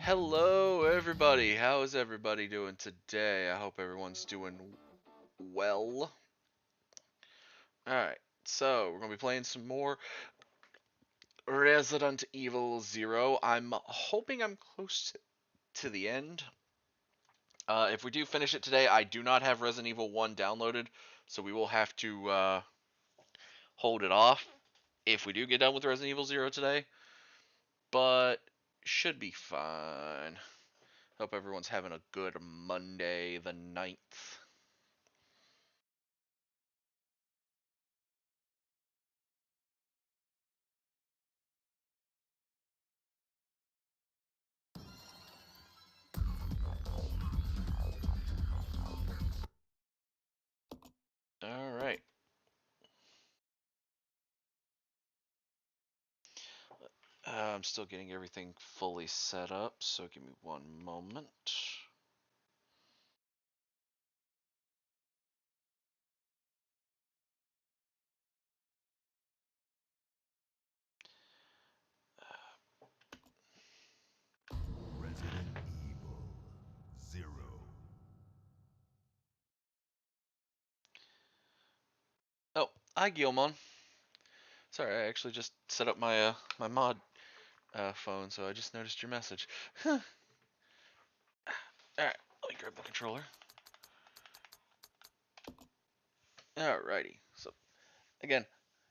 Hello, everybody. How is everybody doing today? I hope everyone's doing well. Alright, so we're going to be playing some more Resident Evil Zero. I'm hoping I'm close to the end. If we do finish it today, I do not have Resident Evil 1 downloaded, so we will have to hold it off if we do get done with Resident Evil Zero today. But should be fine. Hope everyone's having a good Monday the 9th. Alright. I'm still getting everything fully set up, so give me one moment. Resident Evil 0. Oh, hi Guilmon. Sorry, I actually just set up my my mod phone, so I just noticed your message. Alright, let me grab the controller. Alrighty, so again,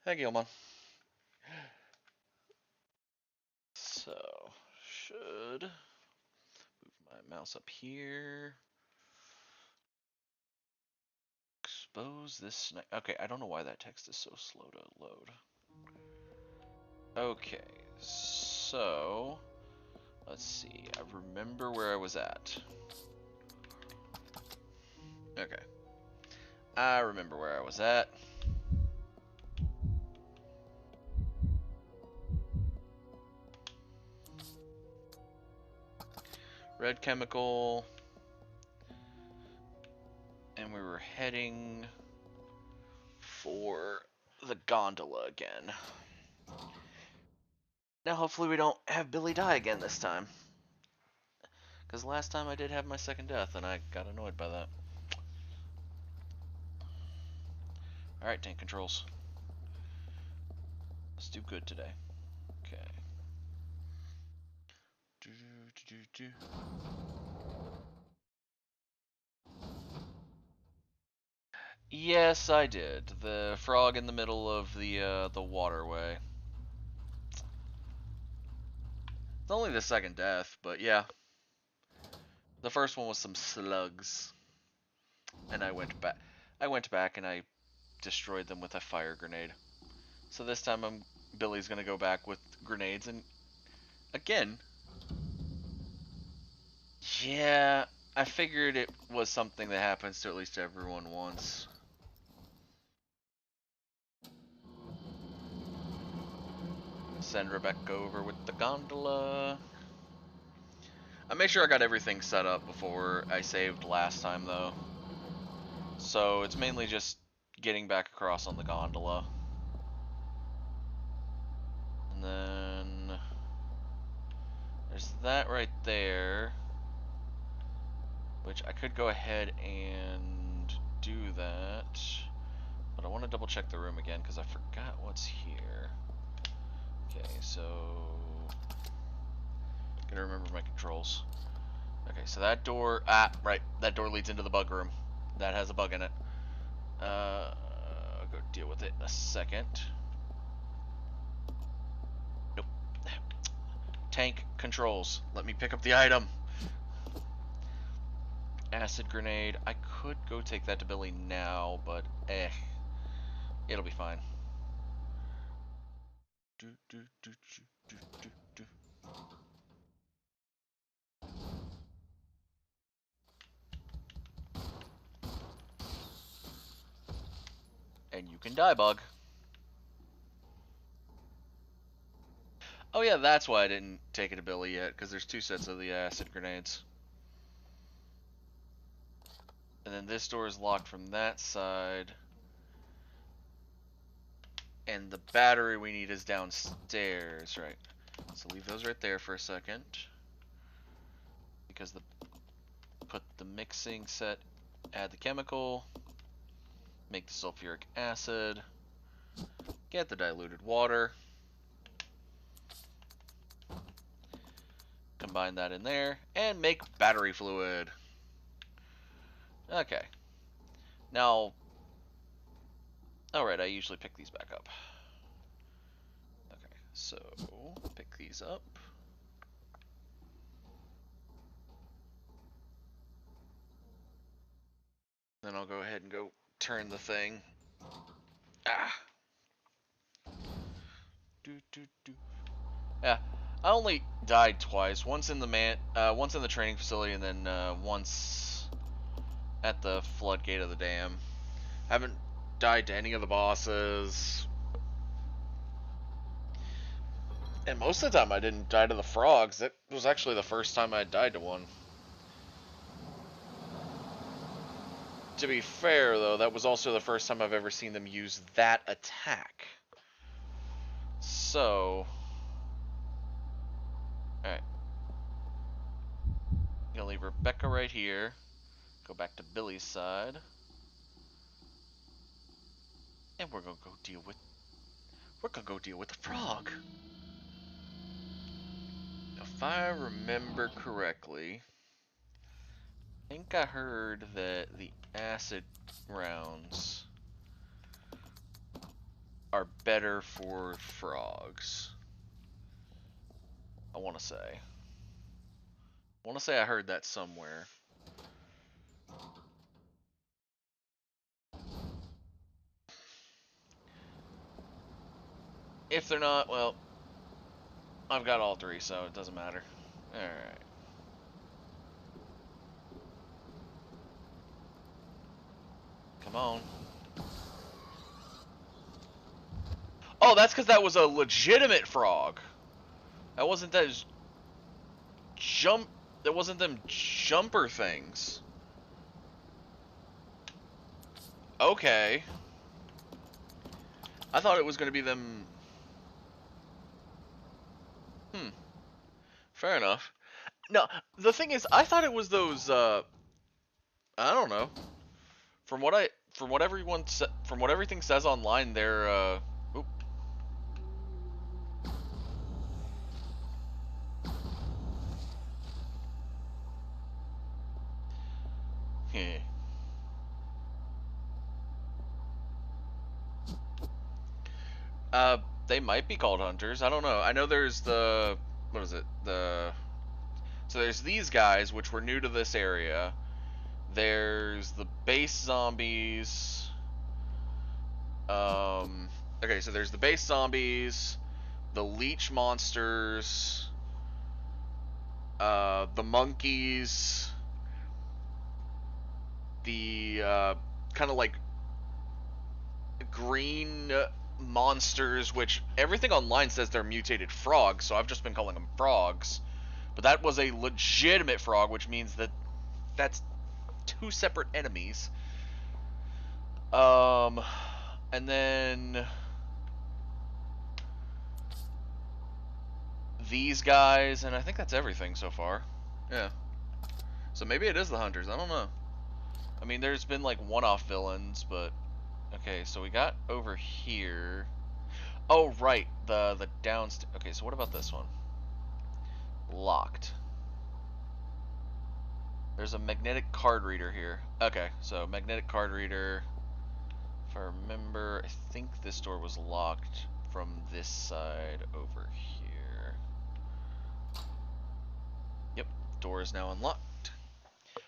hi Guilmon. So, should move my mouse up here. Expose this. Okay, I don't know why that text is so slow to load. Okay, so let's see. I remember where I was at. Okay. I remember where I was at. Red chemical. And we were heading for the gondola again. Now hopefully we don't have Billy die again this time. Because last time I did have my second death and I got annoyed by that. Alright, tank controls. Let's do good today. Okay. Yes, I did. The frog in the middle of the waterway. It's only the second death, but yeah. The first one was some slugs. And I went back and I destroyed them with a fire grenade. So this time Billy's gonna go back with grenades and again. Yeah, I figured it was something that happens to at least everyone once. Send Rebecca over with the gondola. I made sure I got everything set up before I saved last time though. So it's mainly just getting back across on the gondola. And then there's that right there. Which I could go ahead and do that. But I want to double check the room again because I forgot what's here. Okay, so gotta remember my controls. Okay, so that door, right, that door leads into the bug room. That has a bug in it. I'll go deal with it in a second. Nope. Tank controls. Let me pick up the item. Acid grenade. I could go take that to Billy now, but it'll be fine. And you can die, bug. Oh yeah, that's why I didn't take it to Billy yet, because there's two sets of the acid grenades. And then this door is locked from that side. And the battery we need is downstairs, right? So leave those right there for a second. because put the mixing set, add the chemical, make the sulfuric acid, get the diluted water, combine that in there, and make battery fluid. Okay. Now, alright, I usually pick these back up. Okay, so pick these up. Then I'll go ahead and go turn the thing. Ah. Yeah, I only died twice. Once in the training facility, and then once at the floodgate of the dam. Haven't died to any of the bosses. And most of the time I didn't die to the frogs. That was actually the first time I died to one. To be fair, though, that was also the first time I've ever seen them use that attack. So... Alright. Gonna leave Rebecca right here. Go back to Billy's side. And we're gonna go deal with... the frog! If I remember correctly... I think I heard that the acid rounds are better for frogs. I want to say. I heard that somewhere. If they're not, well, I've got all three, so it doesn't matter. Alright. Come on. Oh, that's because that was a legitimate frog. That wasn't that that wasn't them jumper things. Okay. I thought it was going to be them... Fair enough. No, the thing is, I thought it was those, I don't know. From what everything says online, they're, oop. They might be called hunters. I don't know. I know there's the... What is it? So there's these guys, which were new to this area. There's the base zombies. Okay, so there's the base zombies, the leech monsters, the monkeys, the kind of like green monsters, which everything online says they're mutated frogs, so I've just been calling them frogs. But that was a legitimate frog, which means that that's two separate enemies. And then these guys, and I think that's everything so far. Yeah. So maybe it is the hunters. I don't know. I mean, there's been like one-off villains, but okay. So we got over here. Oh right, the downstairs. Okay, so what about this one? Locked. There's a magnetic card reader here. Okay, so magnetic card reader. If I remember, I think this door was locked from this side over here. Yep, door is now unlocked.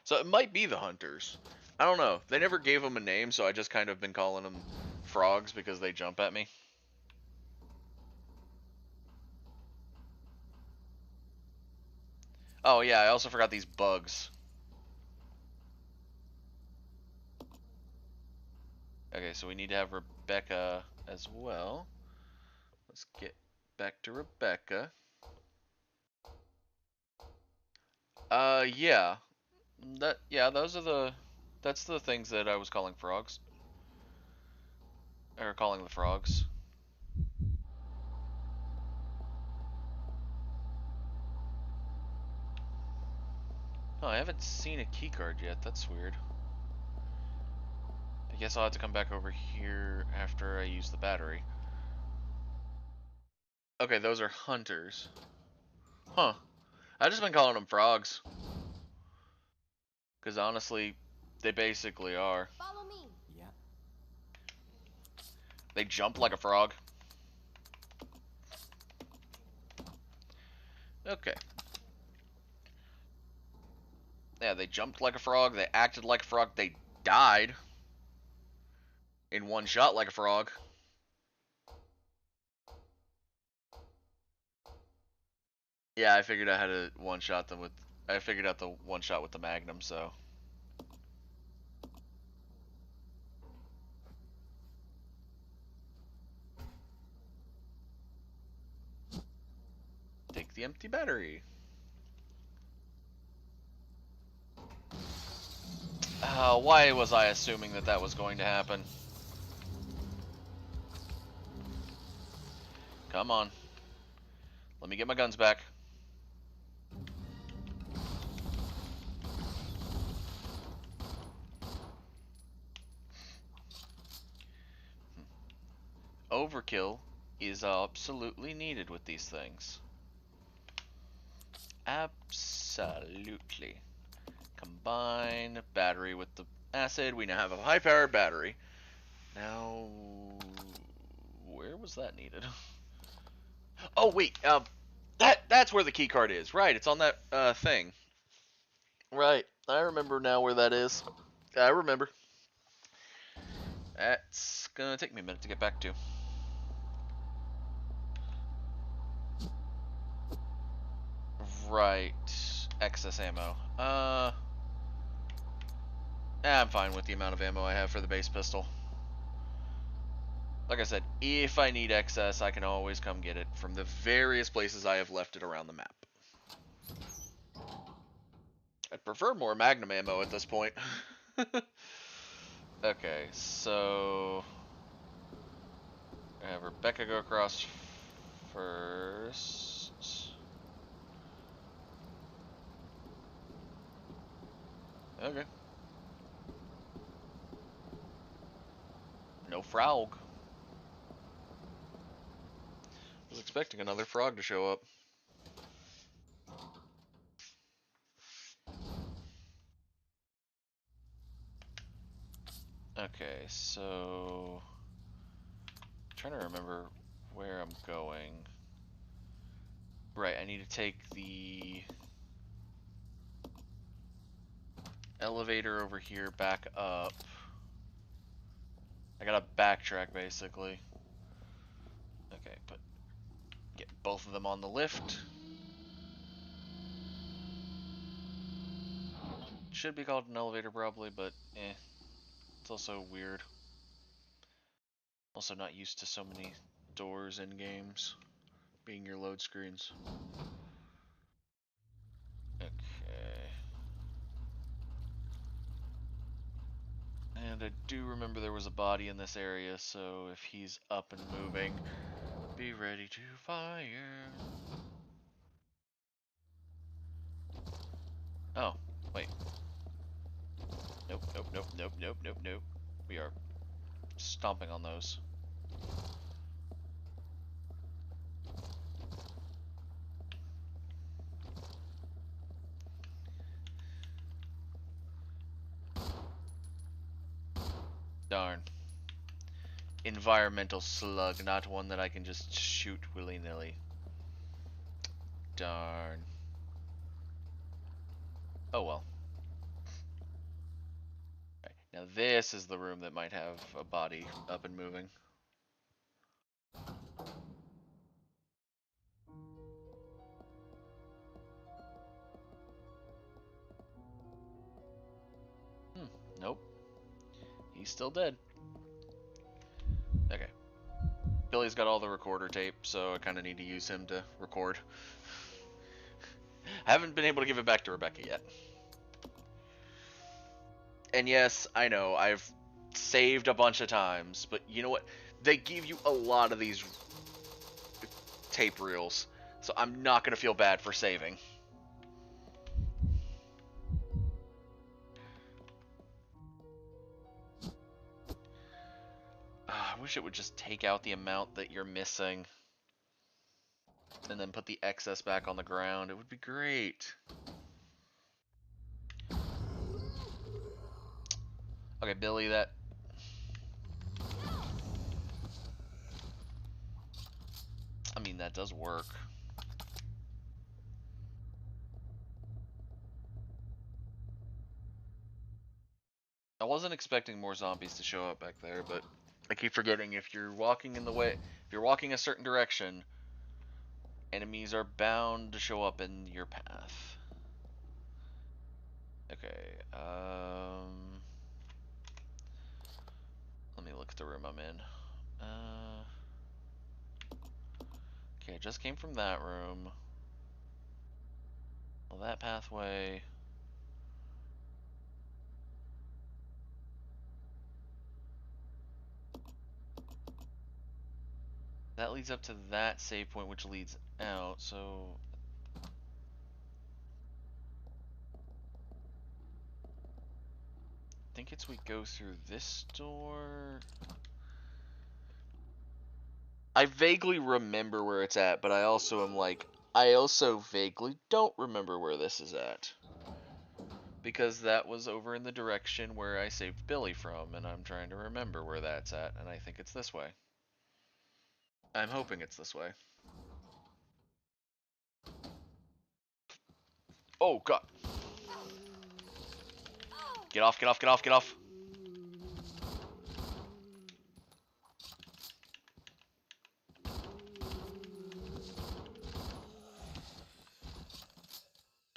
So it might be the hunters. I don't know. They never gave them a name, so I just kind of been calling them frogs because they jump at me. Oh yeah, I also forgot these bugs. Okay, so we need to have Rebecca as well. Let's get back to Rebecca. Yeah. That's the things that I was calling frogs. Or calling the frogs. haven't seen a keycard yet. That's weird. I guess I'll have to come back over here after I use the battery. Okay, those are hunters. Huh. I've just been calling them frogs. Because honestly, they basically are. Follow me. Yeah. They jump like a frog. Okay. Yeah, they jumped like a frog. They acted like a frog. They died in one shot like a frog. Yeah, I figured out how to one-shot them with... I figured out the one-shot with the Magnum, so... Take the empty battery. Why was I assuming that that was going to happen? Come on. Let me get my guns back. Overkill is absolutely needed with these things. Absolutely. Combine battery with the acid. We now have a high-powered battery. Now, where was that needed? Oh wait, that's where the key card is. Right, it's on that thing. Right, I remember now where that is. I remember. That's gonna take me a minute to get back to. Right, excess ammo. I'm fine with the amount of ammo I have for the base pistol. Like I said, if I need excess, I can always come get it from the various places I have left it around the map. I'd prefer more Magnum ammo at this point. Okay, so... I have Rebecca go across first. Okay. No frog. I was expecting another frog to show up. Okay, so... I'm trying to remember where I'm going. Right, I need to take the elevator over here back up. I gotta backtrack basically. Okay, but get both of them on the lift. Should be called an elevator probably, but eh. It's also weird. Also not used to so many doors in games being your load screens. Okay. And I do remember there was a body in this area, so if he's up and moving, be ready to fire. Oh, wait. Nope, nope, nope, nope, nope, nope, nope. We are stomping on those. Darn. Environmental slug, not one that I can just shoot willy-nilly. Darn. Oh well. Right, now this is the room that might have a body up and moving. Nope. He's still dead. Okay. Billy's got all the recorder tape, so I kind of need to use him to record. I haven't been able to give it back to Rebecca yet. And yes, I know, I've saved a bunch of times, but you know what? They give you a lot of these tape reels, so I'm not going to feel bad for saving. wish it would just take out the amount that you're missing and then put the excess back on the ground. It would be great. Okay, Billy, that... I mean, that does work. I wasn't expecting more zombies to show up back there, but I keep forgetting if you're walking in the way, if you're walking a certain direction, enemies are bound to show up in your path. Okay, let me look at the room I'm in. Okay, I just came from that room. Well, that pathway... that leads up to that save point, which leads out, so... I think it's we go through this door... I vaguely remember where it's at, but I also am like, I also vaguely don't remember where this is at. Because that was over in the direction where I saved Billy from, and I'm trying to remember where that's at, and I think it's this way. I'm hoping it's this way. Oh, God. Get off, get off, get off, get off.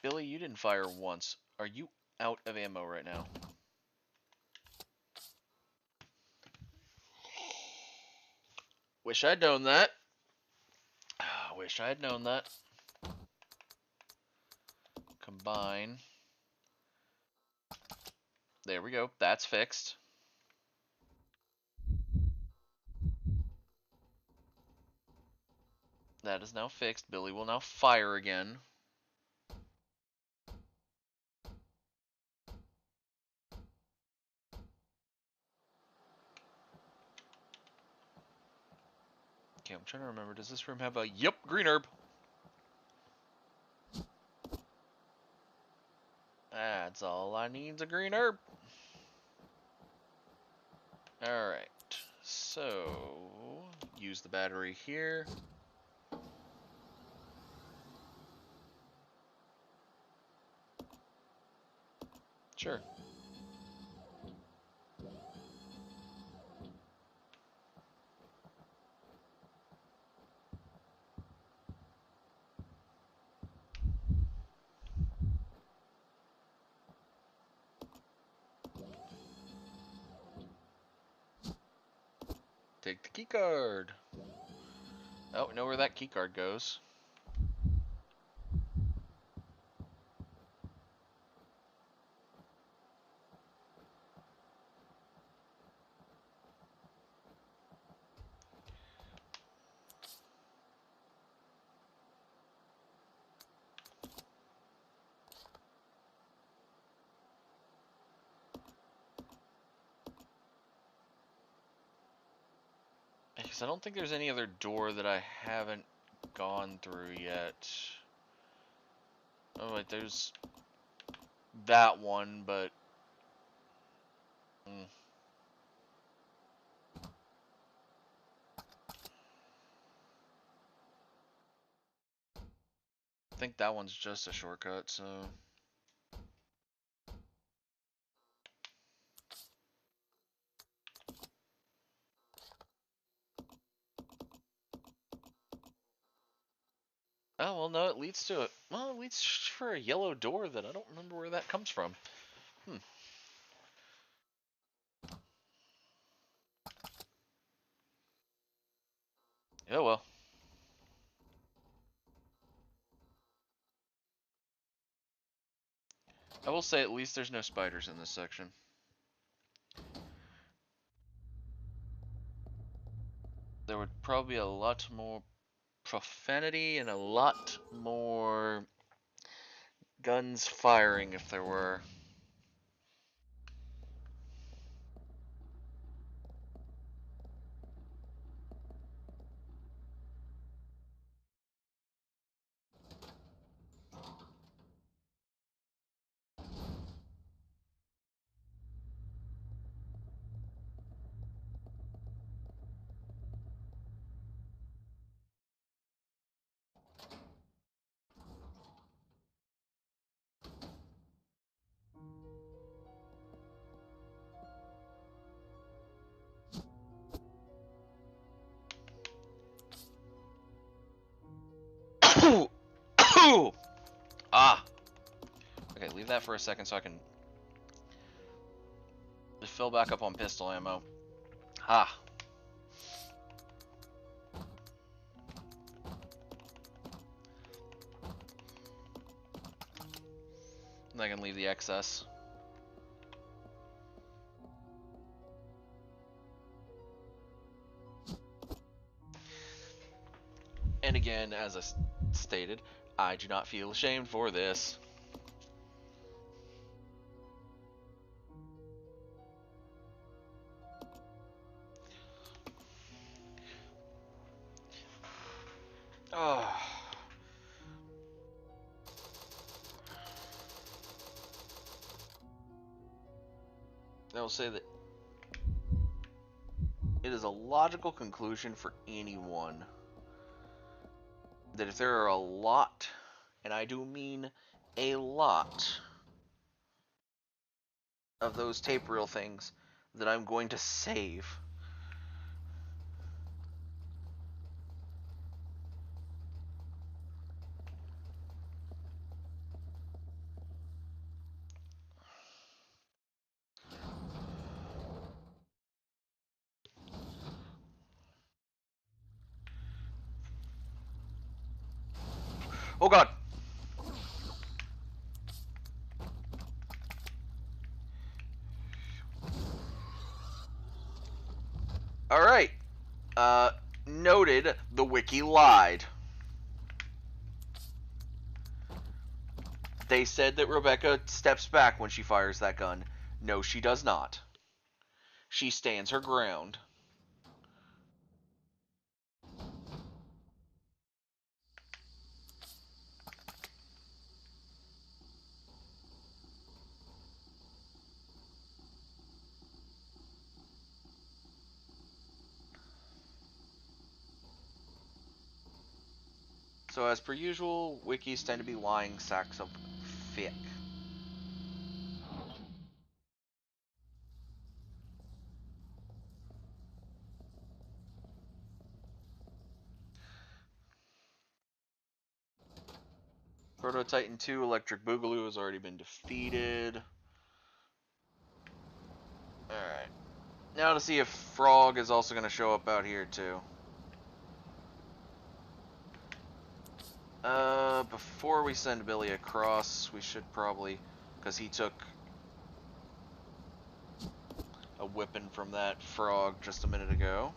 Billy, you didn't fire once. Are you out of ammo right now? Wish I'd known that. Wish I'd known that. Combine. There we go. That's fixed. That is now fixed. Billy will now fire again. Okay, I'm trying to remember. Does this room have a... Yep, green herb. That's all I need is a green herb. Alright. So... use the battery here. Sure. Take the keycard. Oh, know where that keycard goes. Because I don't think there's any other door that I haven't gone through yet. Oh, wait, there's that one, but... I think that one's just a shortcut, so... Oh, well, no, it leads to it. Well, it leads for a yellow door that I don't remember where that comes from. Oh, well. I will say at least there's no spiders in this section. There would probably be a lot more profanity and a lot more guns firing if there were. leave that for a second so I can fill back up on pistol ammo. Ah. And I can leave the excess. And again, as I stated, I do not feel ashamed for this. Oh. I will say that it is a logical conclusion for anyone that if there are a lot, and I do mean a lot, of those tape reel things that I'm going to save, oh god. Alright. Noted, the wiki lied. They said that Rebecca steps back when she fires that gun. No, she does not. She stands her ground. So as per usual, wikis tend to be lying sacks of fic. Proto Titan 2 Electric Boogaloo has already been defeated. Alright. Now to see if Frog is also going to show up out here too. Before we send Billy across, we should probably, because he took a whipping from that frog just a minute ago.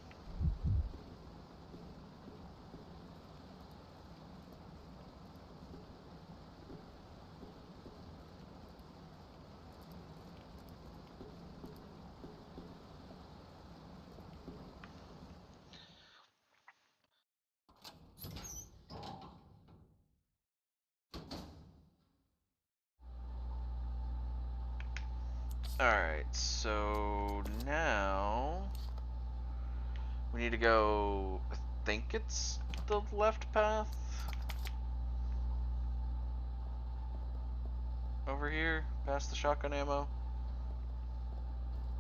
Alright, so now we need to go, I think it's the left path over here, past the shotgun ammo.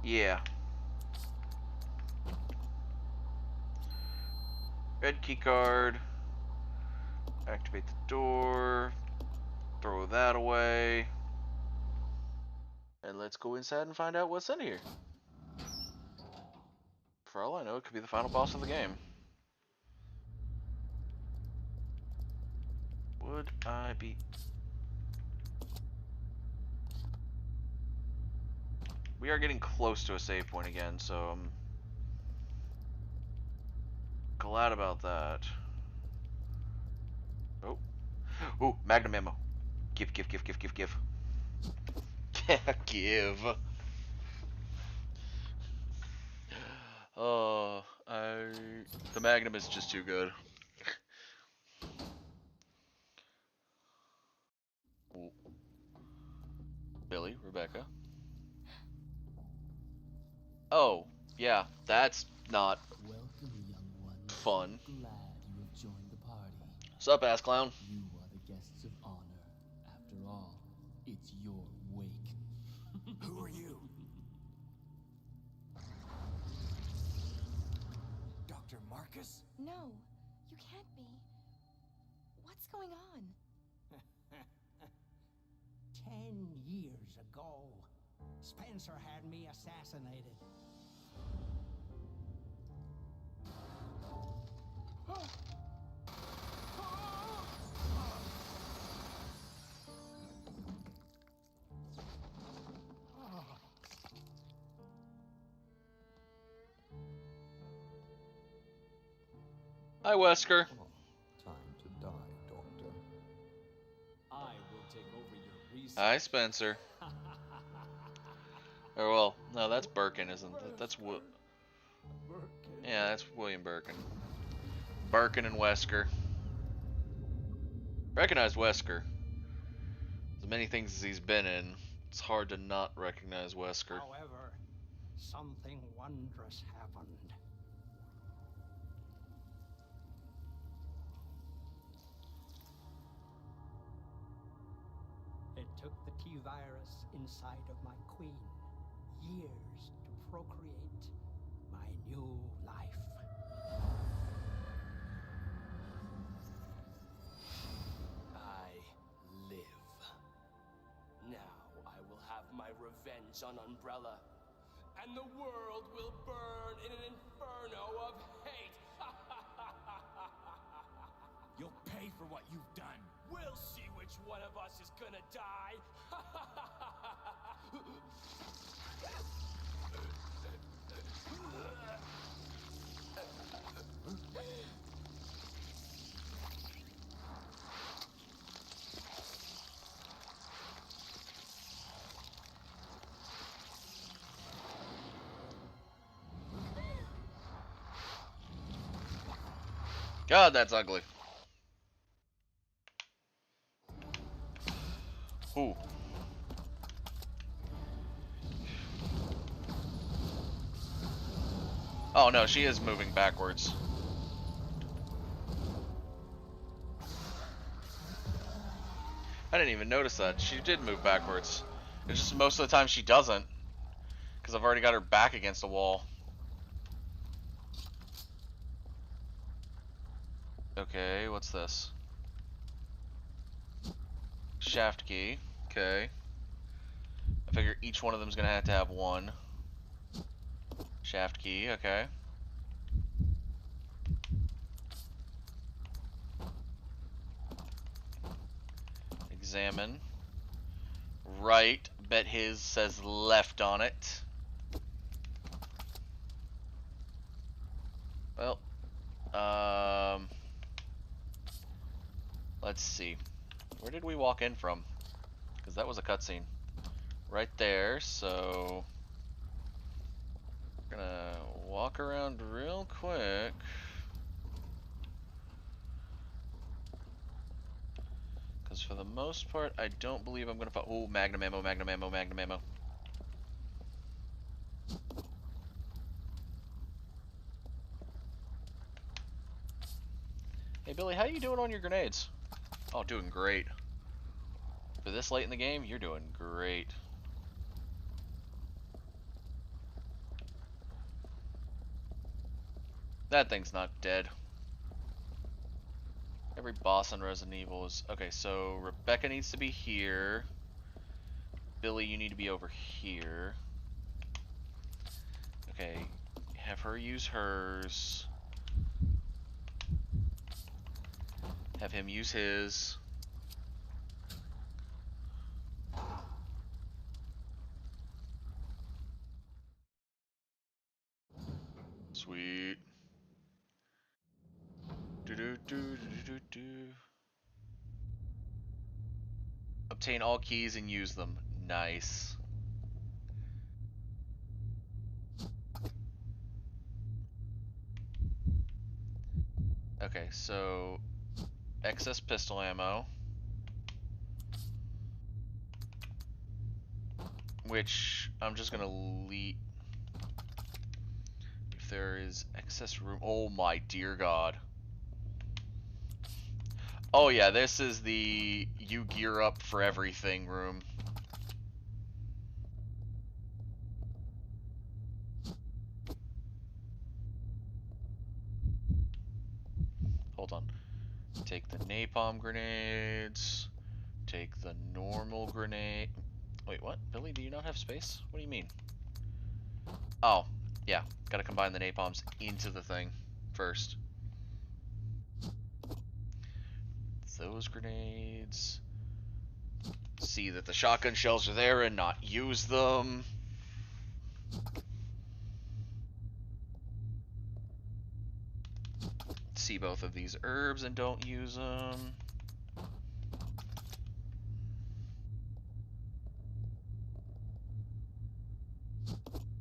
Yeah. Red key card. Activate the door. Throw that away. And let's go inside and find out what's in here. For all I know, it could be the final boss of the game. Would I be... We are getting close to a save point again, so I'm glad about that. Oh. Ooh, magnum ammo. Give. Give. Oh, the magnum is just too good. Ooh. Billy, Rebecca. Oh, yeah, that's not Welcome, young one. fun. Glad you have joined the party. Sup, ass clown? You are the guests of honor. After all, it's your wake. Who are you? Dr. Marcus? No, you can't be. What's going on? 10 years ago. Spencer had me assassinated. Hi, Wesker. Time to die, Doctor. I will take over your research. Hi, Spencer. Or well, no, that's Birkin, isn't it? That's yeah, that's William Birkin. Birkin and Wesker. Recognize Wesker. As many things as he's been in, it's hard to not recognize Wesker. However, something wondrous happened. It took the T-virus inside of my queen years to procreate my new life. I live. Now I will have my revenge on Umbrella, and the world will burn in an inferno of hate. You'll pay for what you've done. We'll see which one of us is gonna die. God, that's ugly. Ooh. Oh no, she is moving backwards. I didn't even notice that. She did move backwards. It's just most of the time she doesn't. Because I've already got her back against a wall. Okay, what's this? Shaft key. Okay. I figure each one of them is going to have one. Shaft key, okay. Examine. Right. Bet his says left on it. Well, let's see. Where did we walk in from? Because that was a cutscene. Right there, so we're gonna walk around real quick. Because for the most part, I don't believe I'm gonna find. Oh, magnum ammo, magnum ammo, magnum ammo. Hey Billy, how you doing on your grenades? Oh, doing great. For this late in the game, you're doing great. That thing's not dead. Every boss on Resident Evil is... Okay, so Rebecca needs to be here. Billy, you need to be over here. Okay, have her use hers. Have him use his. Sweet. Obtain all keys and use them. Nice. Okay, so excess pistol ammo, which I'm just gonna leave. If there is excess room, oh my dear God. Oh yeah, this is the you gear up for everything room. Hold on. Take the napalm grenades. take the normal grenade. Wait, what? Billy, do you not have space? What do you mean? Oh, yeah. Gotta combine the napalms into the thing first. Those grenades. See that the shotgun shells are there and not use them. See both of these herbs and don't use them.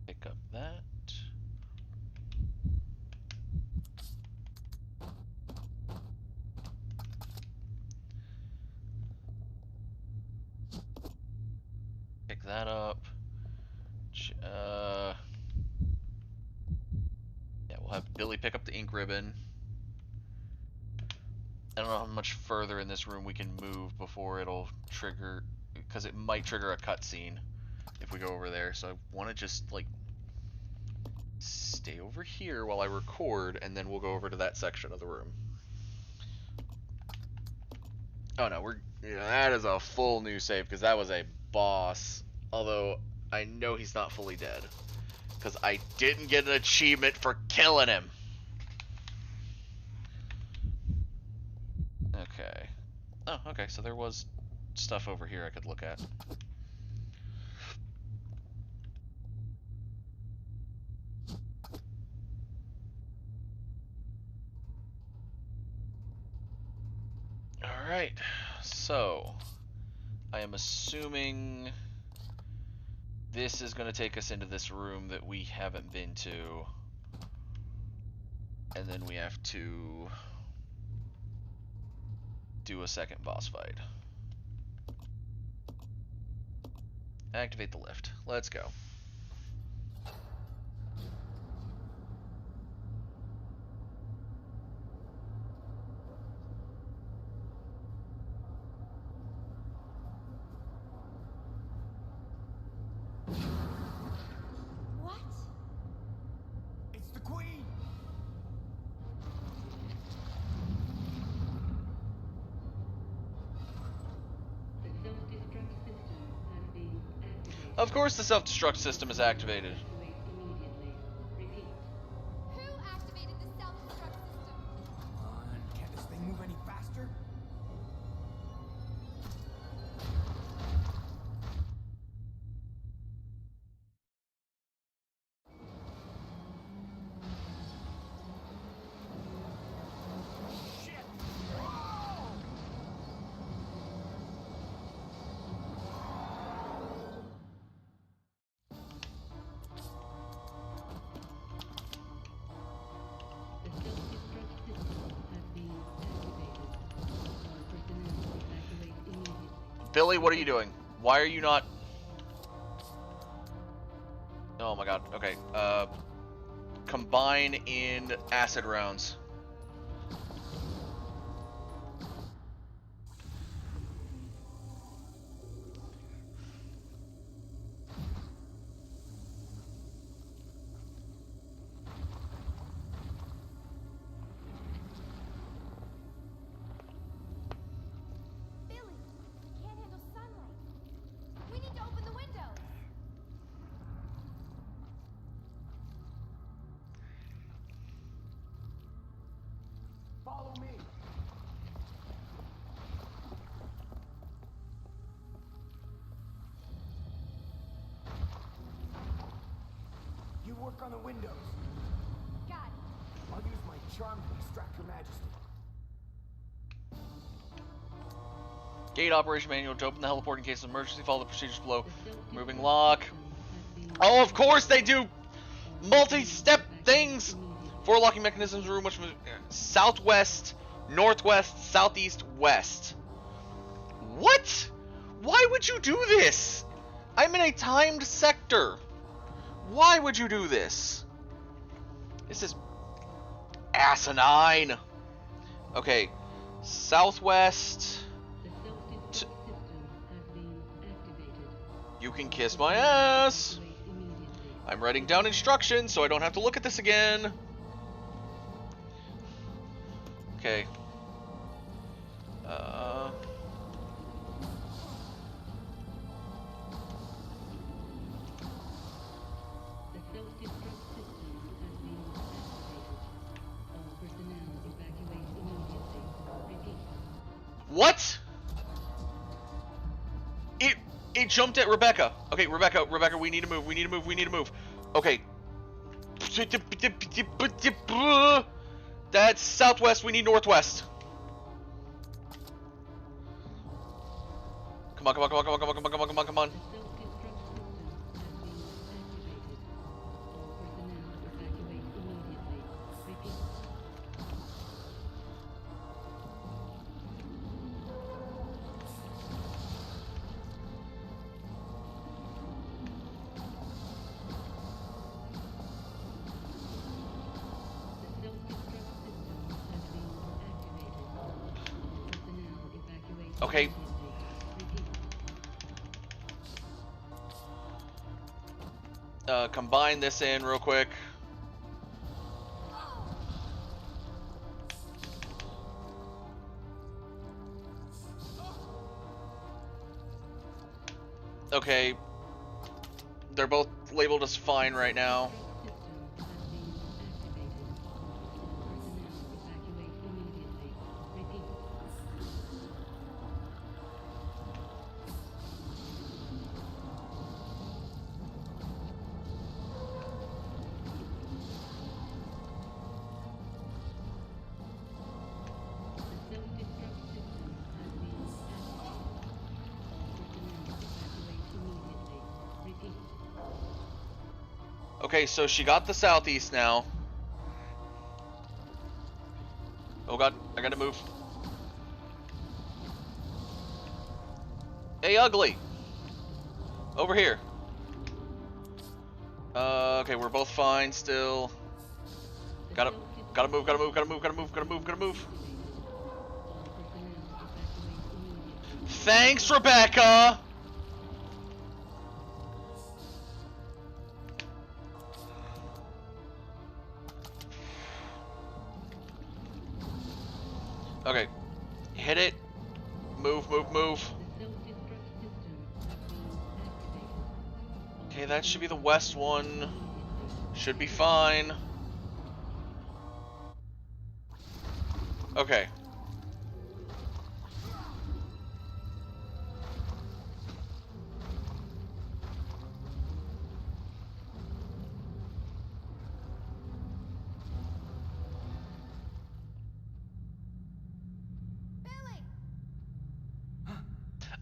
Pick up that. Pick that up. Yeah, we'll have Billy pick up the ink ribbon. I don't know how much further in this room we can move before it'll trigger, because it might trigger a cutscene if we go over there. So I want to just like stay over here while I record, and then we'll go over to that section of the room. Oh no, that is a full new save because that was a boss. Although I know he's not fully dead because I didn't get an achievement for killing him. Okay. Oh, okay, so there was stuff over here I could look at. Alright, so I am assuming this is going to take us into this room that we haven't been to. And then we have to do a second boss fight. Activate the lift. Let's go. What? It's the Queen! Of course the self-destruct system is activated. Who activated the self-destruct system? Come on, can't this thing move any faster? Billy, what are you doing? Why are you not... Oh my god, okay. Combine in acid rounds. Billy, we can't handle sunlight. We need to open the windows. Follow me! You work on the windows. Got it. I'll use my charm to distract Your Majesty. Gate operation manual. To open the heliport in case of emergency, follow the procedures below. Moving lock. Oh, of course they do multi-step things. 4 locking mechanisms room, which southwest, northwest, southeast, west. What? Why would you do this? I'm in a timed sector. Why would you do this? This is asinine. Okay, southwest. You can kiss my ass. I'm writing down instructions so I don't have to look at this again. Okay. What? It jumped at Rebecca. Okay, Rebecca, we need to move. We need to move. We need to move. Okay. That's southwest. We need northwest. Come on, come on, come on, come on, come on, come on, come on, come on, come on. Okay. Combine this in real quick. Okay. They're both labeled as fine right now. Okay, so she got the southeast now. Oh god, I gotta move. Hey, ugly! Over here. Okay, we're both fine still. Gotta move, gotta move, gotta move, gotta move, gotta move. Thanks, Rebecca! Okay. Hit it. Move, move, move. Okay, that should be the west one. Should be fine. Okay.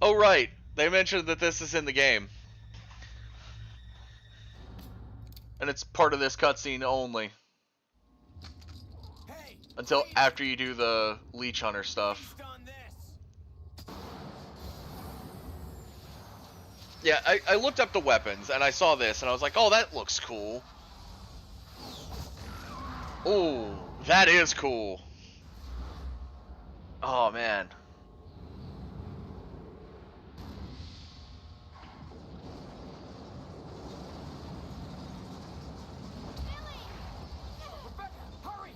Oh, right. They mentioned that this is in the game. And it's part of this cutscene only. Hey, Until after you do the Leech Hunter stuff. based on this. Yeah, I looked up the weapons, and I saw this, and I was like, oh, that looks cool. Ooh, that is cool. Oh, man. Rebecca, hurry!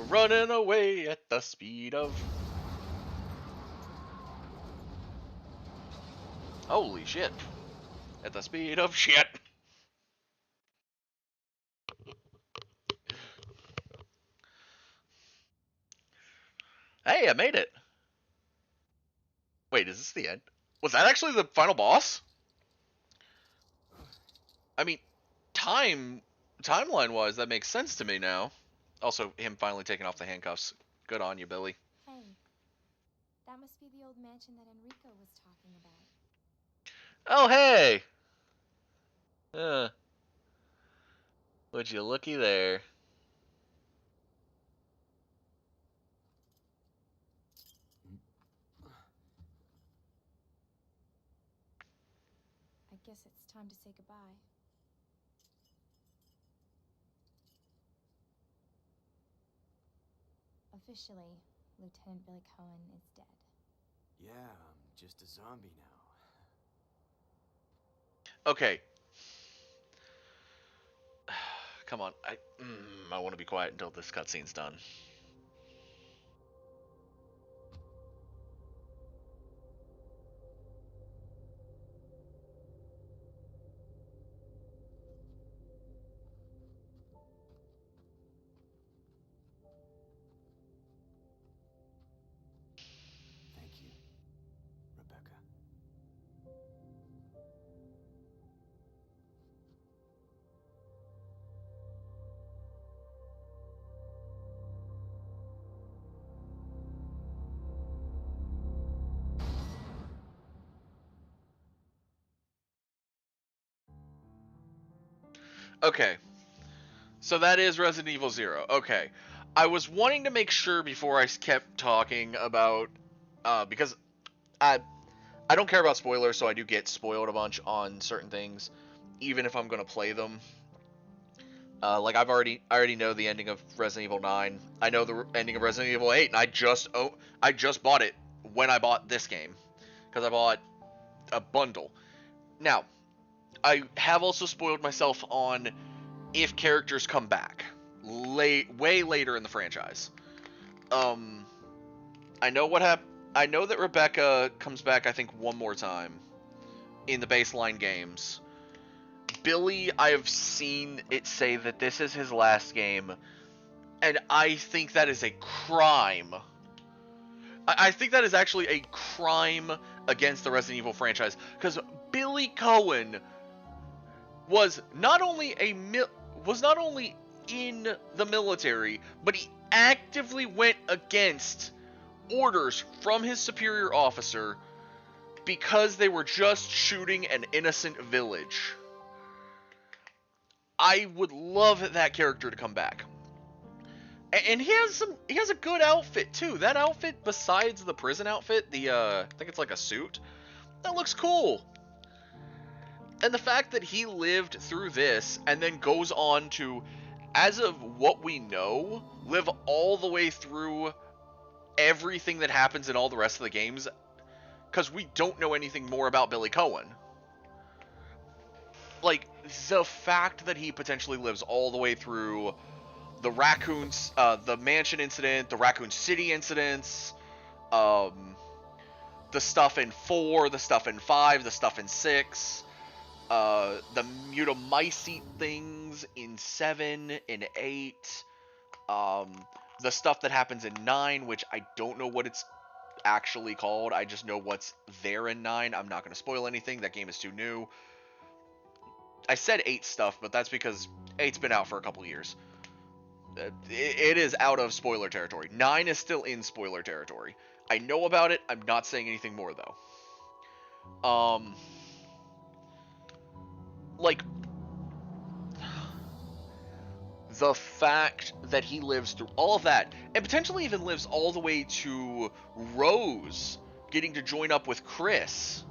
Running away at the speed of... Holy shit. At the speed of shit. Hey, I made it. Wait, is this the end? Was that actually the final boss? I mean, timeline-wise, that makes sense to me now. Also, him finally taking off the handcuffs. Good on you, Billy. Hey, that must be the old mansion that Enrico was talking about. Oh, hey! Would you looky there. I guess it's time to say goodbye. Officially, Lieutenant Billy Cohen is dead. Yeah, I'm just a zombie now. Okay. Come on, I want to be quiet until this cutscene's done. Okay. So that is Resident Evil 0. Okay. I was wanting to make sure before I kept talking about because I I don't care about spoilers, so I do get spoiled a bunch on certain things, even if I'm gonna play them. Like I already know the ending of Resident Evil 9. I know the ending of Resident Evil 8, and I just bought it when I bought this game because I bought a bundle. Now, I have also spoiled myself on if characters come back way later in the franchise. I know what happened. I know that Rebecca comes back, I think, one more time in the baseline games. Billy, I have seen it say that this is his last game, and I think that is a crime. I think that is actually a crime against the Resident Evil franchise, because Billy Cohen was not only in the military, but he actively went against orders from his superior officer because they were just shooting an innocent village. I would love that character to come back. And he has a good outfit too. That outfit, besides the prison outfit, I think it's like a suit, that looks cool. And the fact that he lived through this and then goes on to, as of what we know, live all the way through everything that happens in all the rest of the games, because we don't know anything more about Billy Cohen. Like, the fact that he potentially lives all the way through the Raccoons, the mansion incident, the Raccoon City incidents, the stuff in 4, the stuff in 5, the stuff in 6, the Mutamycete things in 7, in 8, the stuff that happens in 9, which I don't know what it's actually called. I just know what's there in 9. I'm not going to spoil anything. That game is too new. I said 8 stuff, but that's because 8's been out for a couple years. It is out of spoiler territory. 9 is still in spoiler territory. I know about it. I'm not saying anything more, though. Like, the fact that he lives through all of that, and potentially even lives all the way to Rose getting to join up with Chris,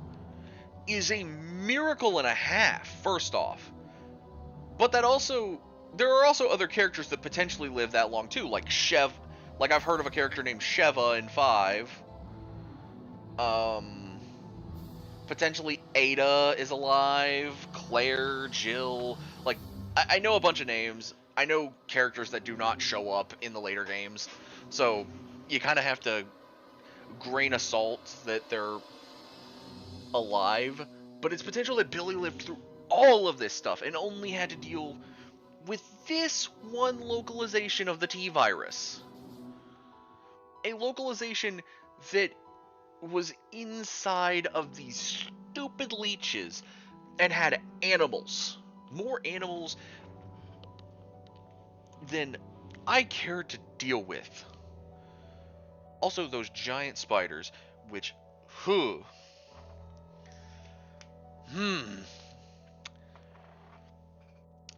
is a miracle and a half, first off. But that also, there are also other characters that potentially live that long too, like like I've heard of a character named Sheva in 5. Potentially Ada is alive, Claire, Jill, like, I know a bunch of names. I know characters that do not show up in the later games, so you kind of have to grain of salt that they're alive, but it's potential that Billy lived through all of this stuff and only had to deal with this one localization of the T-virus. A localization that was inside of these stupid leeches and had animals. More animals than I cared to deal with. Also, those giant spiders, which,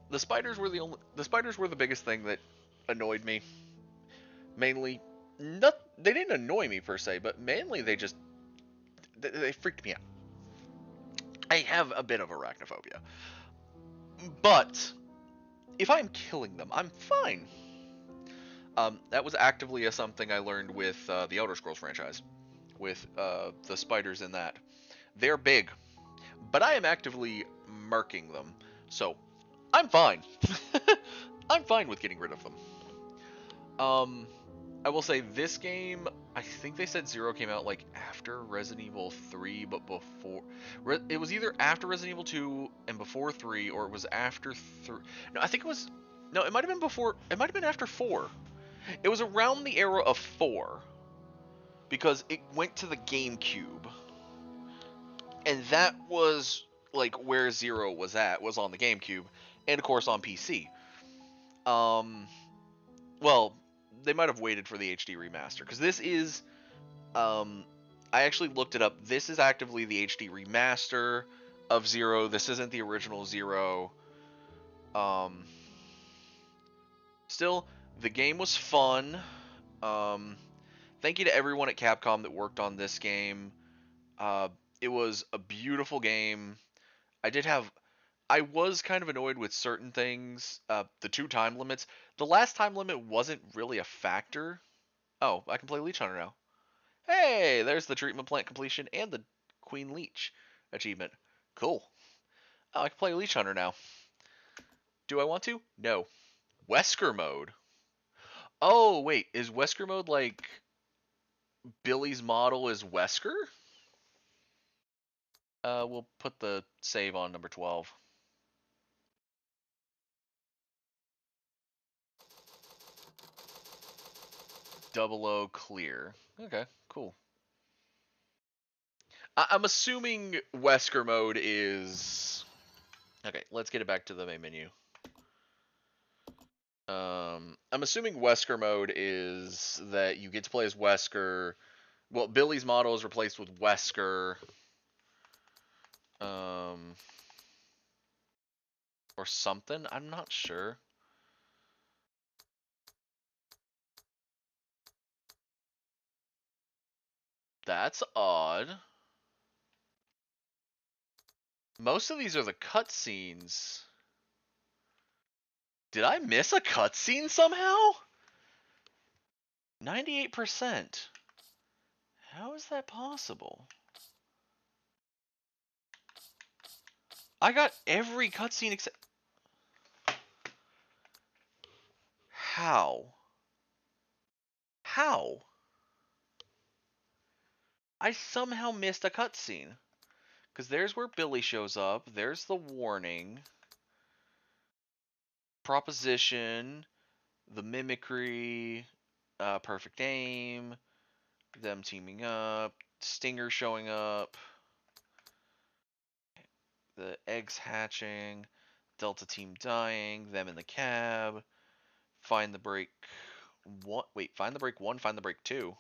The spiders were the biggest thing that annoyed me. Mainly, they didn't annoy me per se, but mainly they freaked me out. I have a bit of arachnophobia. But if I'm killing them, I'm fine. That was actively something I learned with the Elder Scrolls franchise, with the spiders in that. They're big, but I am actively murking them, so I'm fine. I'm fine with getting rid of them. I will say this game, I think they said 0 came out like after Resident Evil 3, but before. It was either after Resident Evil 2 and before 3, or it was after 3. No, I think it was. No, it might have been before. It might have been after 4. It was around the era of 4, because it went to the GameCube, and that was like where 0 was at, was on the GameCube, and of course on PC. Well, they might have waited for the HD remaster, because this is, I actually looked it up. This is actively the HD remaster of 0. This isn't the original 0. Um, still, the game was fun. Thank you to everyone at Capcom that worked on this game. It was a beautiful game. I was kind of annoyed with certain things. The 2 time limits. The last time limit wasn't really a factor. Oh, I can play Leech Hunter now. Hey, there's the treatment plant completion and the Queen Leech achievement. Cool. Oh, I can play Leech Hunter now. Do I want to? No. Wesker mode. Oh, wait. Is Wesker mode like Billy's model is Wesker? We'll put the save on number 12. Double O clear. Okay, cool. I'm assuming Wesker mode is... Okay, let's get it back to the main menu. I'm assuming Wesker mode is that you get to play as Wesker. Well, Billy's model is replaced with Wesker. Or something. I'm not sure. That's odd. Most of these are the cutscenes. Did I miss a cutscene somehow? 98%. How is that possible? I got every cutscene except... How? How? I somehow missed a cutscene. Because there's where Billy shows up. There's the warning. Proposition. The mimicry. Perfect aim. Them teaming up. Stinger showing up. The eggs hatching. Delta team dying. Them in the cab. Find the break. What? Wait, find the break 1, find the break 2.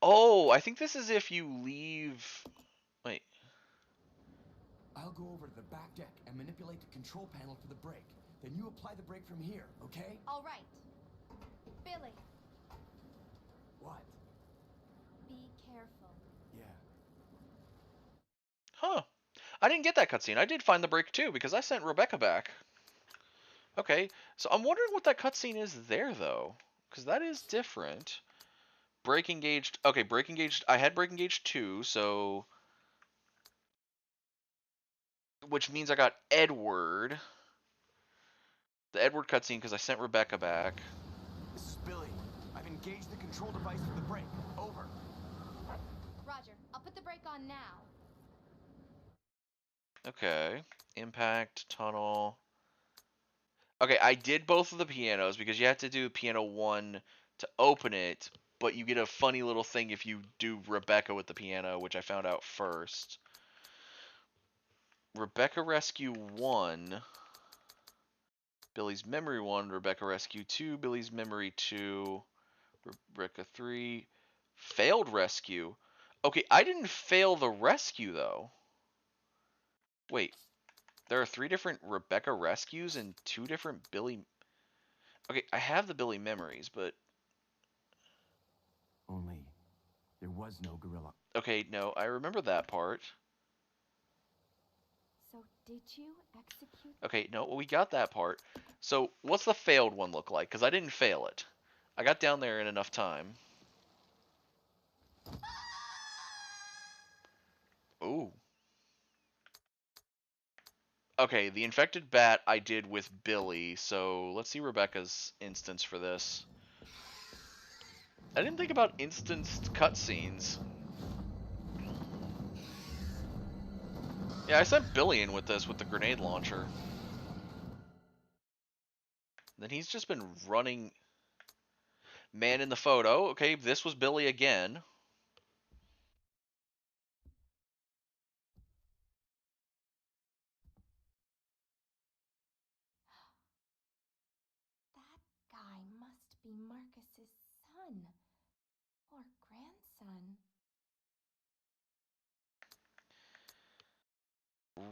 Oh, I think this is if you leave... Wait. I'll go over to the back deck and manipulate the control panel for the brake. Then you apply the brake from here, okay? All right. Billy, What? be careful. Yeah. Huh. I didn't get that cutscene. I did find the break too, because I sent Rebecca back. Okay, so I'm wondering what that cutscene is there, though. Because that is different. Brake engaged. Okay, brake engaged. I had brake engaged 2, so... Which means I got Edward. The Edward cutscene, because I sent Rebecca back. This is Billy. I've engaged the control device for the brake. Over. Roger, I'll put the brake on now. Okay. Impact, tunnel. Okay, I did both of the pianos, because you have to do piano 1 to open it, but you get a funny little thing if you do Rebecca with the piano, which I found out first. Rebecca Rescue 1, Billy's Memory 1, Rebecca Rescue 2, Billy's Memory 2, Rebecca 3, Failed Rescue. Okay, I didn't fail the rescue, though. Wait, there are 3 different Rebecca Rescues and 2 different Billy... Okay, I have the Billy Memories, but... Only there was no gorilla. Okay, no, I remember that part. So, did you execute? Okay, no, we got that part. So, what's the failed one look like? Because I didn't fail it. I got down there in enough time. Ooh. Okay, the infected bat I did with Billy, so let's see Rebecca's instance for this. I didn't think about instanced cutscenes. Yeah, I sent Billy in with this with the grenade launcher. Then he's just been running... Man in the photo. Okay, this was Billy again. That guy must be Marcus's son. Or grandson.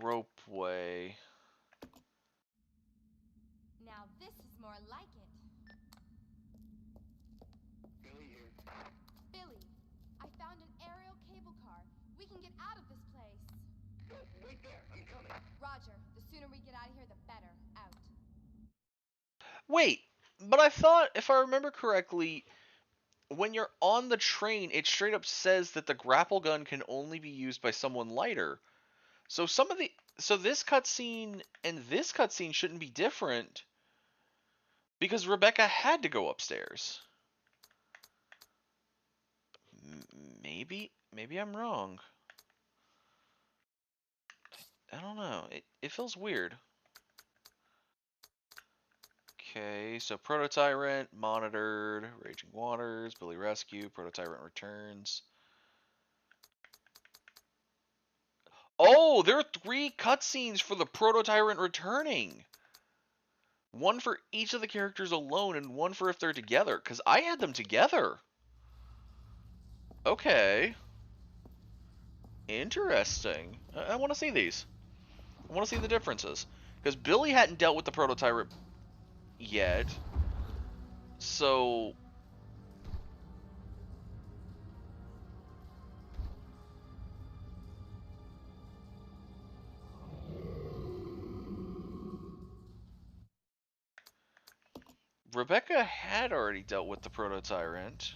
Ropeway. Now this is more like it. Billy here. Billy, I found an aerial cable car. We can get out of this place. Wait there, I'm coming. Roger, the sooner we get out of here, the better. Out. Wait, but I thought, if I remember correctly, when you're on the train, it straight up says that the grapple gun can only be used by someone lighter. So this cutscene and this cutscene shouldn't be different because Rebecca had to go upstairs. Maybe I'm wrong. I don't know. It feels weird. Okay, so Proto-Tyrant, monitored, Raging Waters, Billy Rescue, Proto-Tyrant returns. Oh, there are 3 cutscenes for the Proto-Tyrant returning. One for each of the characters alone and one for if they're together, because I had them together. Okay. Interesting. I want to see these. I want to see the differences. Because Billy hadn't dealt with the Proto-Tyrant yet. So... Rebecca had already dealt with the Proto-Tyrant.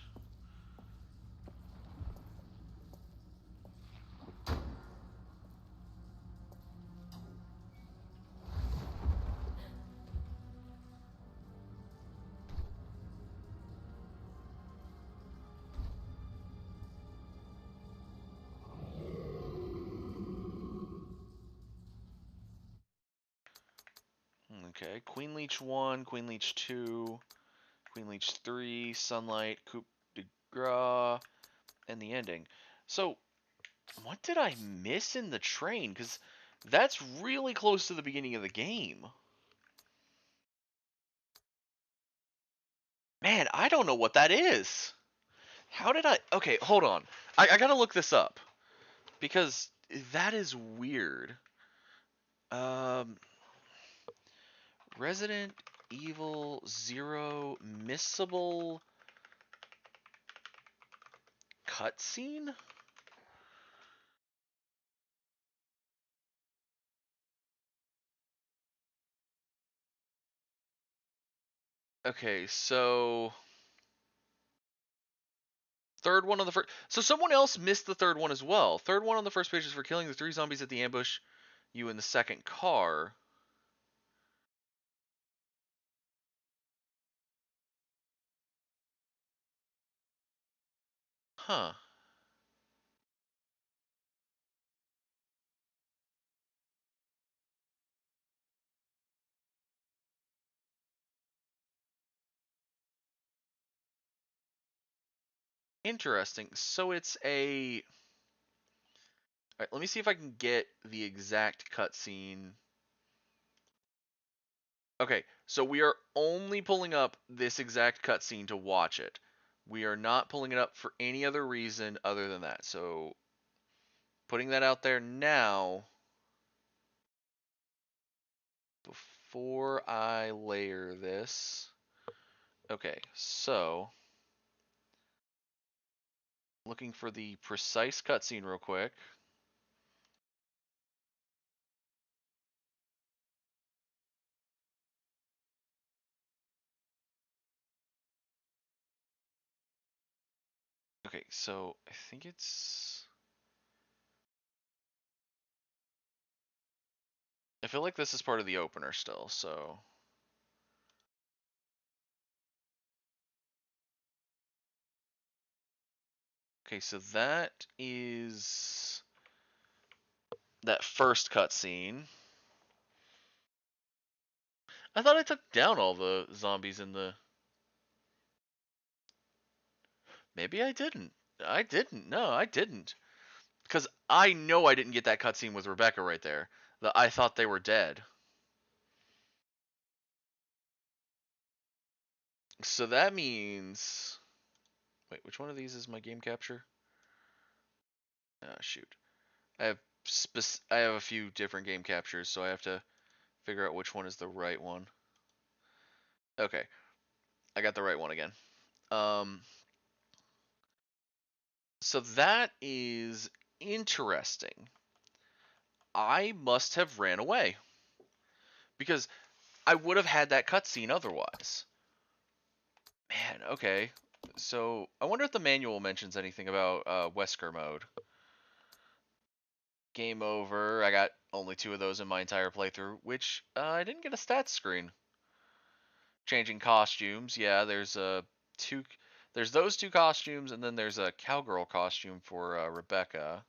Okay, Queen Leech 1, Queen Leech 2, Queen Leech 3, Sunlight, Coup de Grace, and the ending. So, what did I miss in the train? Because that's really close to the beginning of the game. Man, I don't know what that is. How did I... Okay, hold on. I gotta look this up. Because that is weird. Resident Evil 0 missable cutscene? Okay, so... Third one on the first... So someone else missed the third one as well. Third one on the first page is for killing the 3 zombies at the ambush you in the second car. Huh. Interesting. So it's a... Alright, let me see if I can get the exact cutscene. Okay, so we are only pulling up this exact cutscene to watch it. We are not pulling it up for any other reason other than that. So, putting that out there now, before I layer this. Okay, so, looking for the precise cutscene real quick. Okay, so I think it's... I feel like this is part of the opener still, so... Okay, so that is that first cutscene. I thought I took down all the zombies in the... Maybe I didn't. I didn't. No, I didn't. Because I know I didn't get that cutscene with Rebecca right there. I thought they were dead. So that means... Wait, which one of these is my game capture? Oh, shoot. I have I have a few different game captures, so I have to figure out which one is the right one. Okay, I got the right one again. So that is interesting. I must have ran away because I would have had that cutscene otherwise. Man, okay. So I wonder if the manual mentions anything about Wesker mode. Game over. I got only 2 of those in my entire playthrough, which I didn't get a stats screen. Changing costumes. Yeah, there's two. There's those 2 costumes, and then there's a cowgirl costume for Rebecca.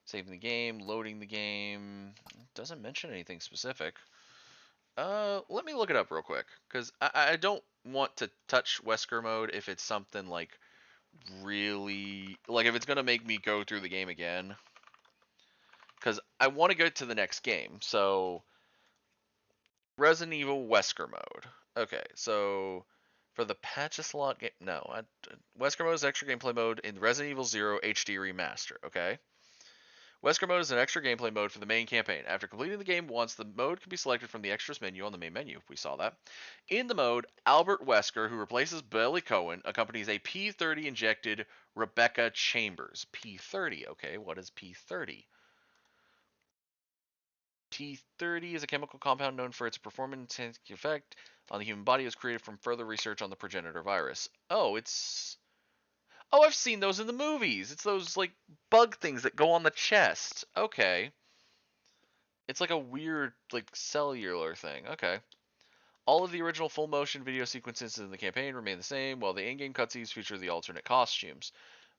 Saving the game, loading the game. Doesn't mention anything specific. Let me look it up real quick, because I don't want to touch Wesker mode if it's something like really, like if it's gonna make me go through the game again, because I want to go to the next game. So Resident Evil Wesker mode. Okay, so for the patch slot game, no, Wesker mode is extra gameplay mode in Resident Evil 0 HD Remaster. Okay. Wesker mode is an extra gameplay mode for the main campaign. After completing the game once, the mode can be selected from the extras menu on the main menu. We saw that. In the mode, Albert Wesker, who replaces Billy Cohen, accompanies a P30 injected Rebecca Chambers. P30, okay, what is P30? P30 is a chemical compound known for its performance effect on the human body. It was created from further research on the progenitor virus. Oh, I've seen those in the movies. It's those, like, bug things that go on the chest. Okay. It's like a weird, like, cellular thing. Okay. All of the original full motion video sequences in the campaign remain the same, while the in-game cutscenes feature the alternate costumes.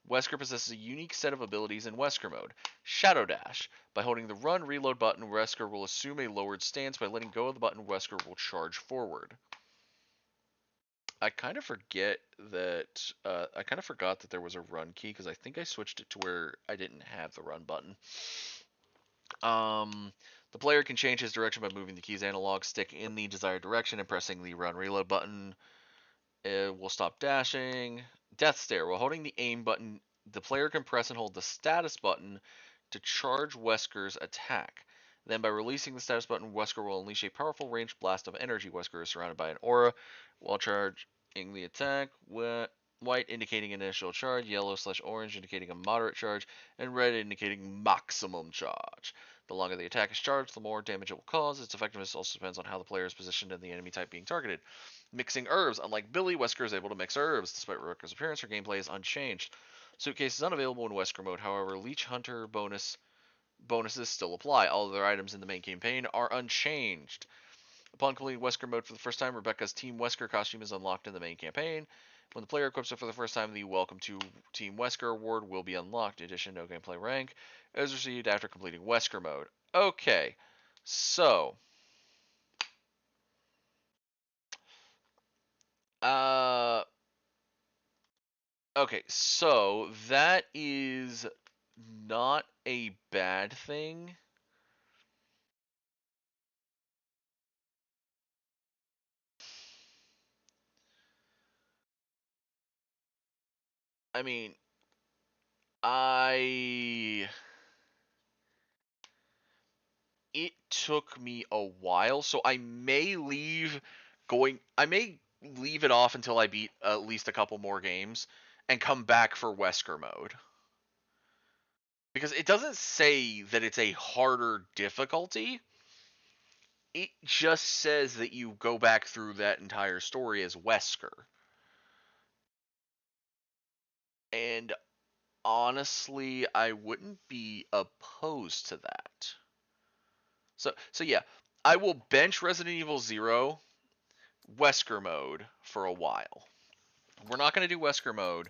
Wesker possesses a unique set of abilities in Wesker mode. Shadow Dash. By holding the run reload button, Wesker will assume a lowered stance. By letting go of the button, Wesker will charge forward. I kind of forget that. I kind of forgot that there was a run key because I think I switched it to where I didn't have the run button. The player can change his direction by moving the key's analog stick in the desired direction and pressing the run reload button. It will stop dashing. Death Stare. While holding the aim button, the player can press and hold the status button to charge Wesker's attack. Then by releasing the status button, Wesker will unleash a powerful ranged blast of energy. Wesker is surrounded by an aura while charging the attack. White indicating initial charge, yellow/orange indicating a moderate charge, and red indicating maximum charge. The longer the attack is charged, the more damage it will cause. Its effectiveness also depends on how the player is positioned and the enemy type being targeted. Mixing herbs. Unlike Billy, Wesker is able to mix herbs. Despite Rebecca's appearance, her gameplay is unchanged. Suitcase is unavailable in Wesker mode, however, Leech Hunter bonuses still apply. All other items in the main campaign are unchanged. Upon completing Wesker mode for the first time, Rebecca's Team Wesker costume is unlocked in the main campaign. When the player equips it for the first time, the Welcome to Team Wesker award will be unlocked. In addition, no gameplay rank is received after completing Wesker mode. Okay, so okay, so that is not a bad thing. I mean, it took me a while, so I may leave it off until I beat at least a couple more games and come back for Wesker mode. Because it doesn't say that it's a harder difficulty. It just says that you go back through that entire story as Wesker. And honestly, I wouldn't be opposed to that. So yeah, I will bench Resident Evil 0 Wesker mode for a while. We're not going to do Wesker mode.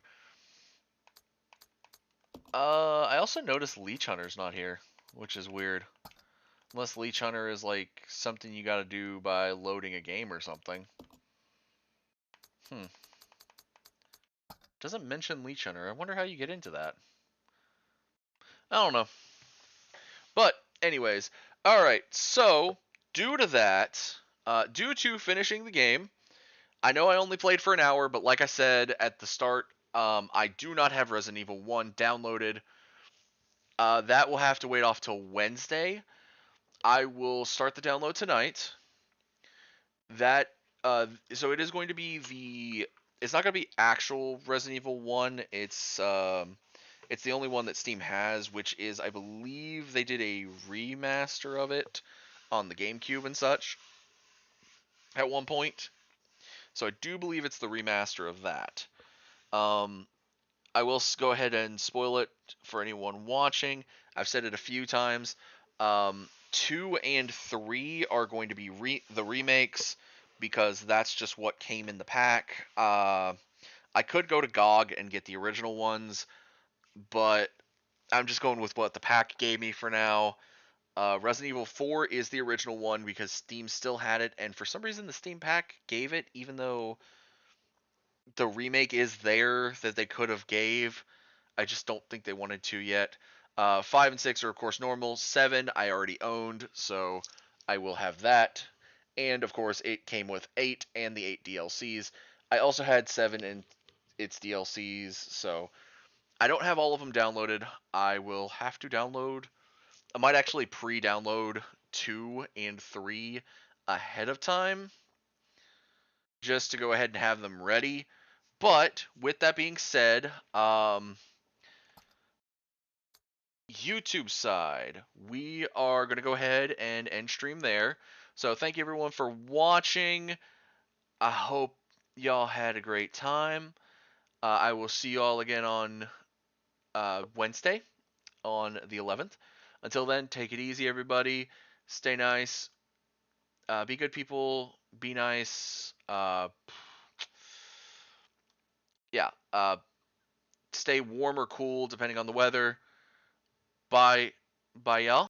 I also noticed Leech Hunter's not here, which is weird. Unless Leech Hunter is like something you got to do by loading a game or something. Doesn't mention Leech Hunter. I wonder how you get into that. I don't know. But anyways, all right. So due to that, due to finishing the game, I know I only played for an hour, but like I said at the start, I do not have Resident Evil 1 downloaded. That will have to wait off till Wednesday. I will start the download tonight. That So it is going to be the. It's not going to be actual Resident Evil 1. It's the only one that Steam has, which is, I believe, they did a remaster of it on the GameCube and such at one point. So I do believe it's the remaster of that. I will go ahead and spoil it for anyone watching. I've said it a few times. 2 and 3 are going to be the remakes because that's just what came in the pack. I could go to GOG and get the original ones, but I'm just going with what the pack gave me for now. Resident Evil 4 is the original one because Steam still had it, and for some reason the Steam pack gave it, even though the remake is there that they could have gave. I just don't think they wanted to yet. 5 and 6 are of course normal. 7 I already owned, so I will have that. And of course it came with 8 and the 8 DLCs. I also had 7 and its DLCs, so I don't have all of them downloaded. I will have to download. I might actually pre-download 2 and 3 ahead of time just to go ahead and have them ready. But with that being said, YouTube side, we are going to go ahead and end stream there. So thank you everyone for watching. I hope y'all had a great time. I will see y'all again on Wednesday on the 11th. Until then, take it easy, everybody. Stay nice. Be good people. Be nice. Yeah. Stay warm or cool depending on the weather. Bye. Bye, y'all.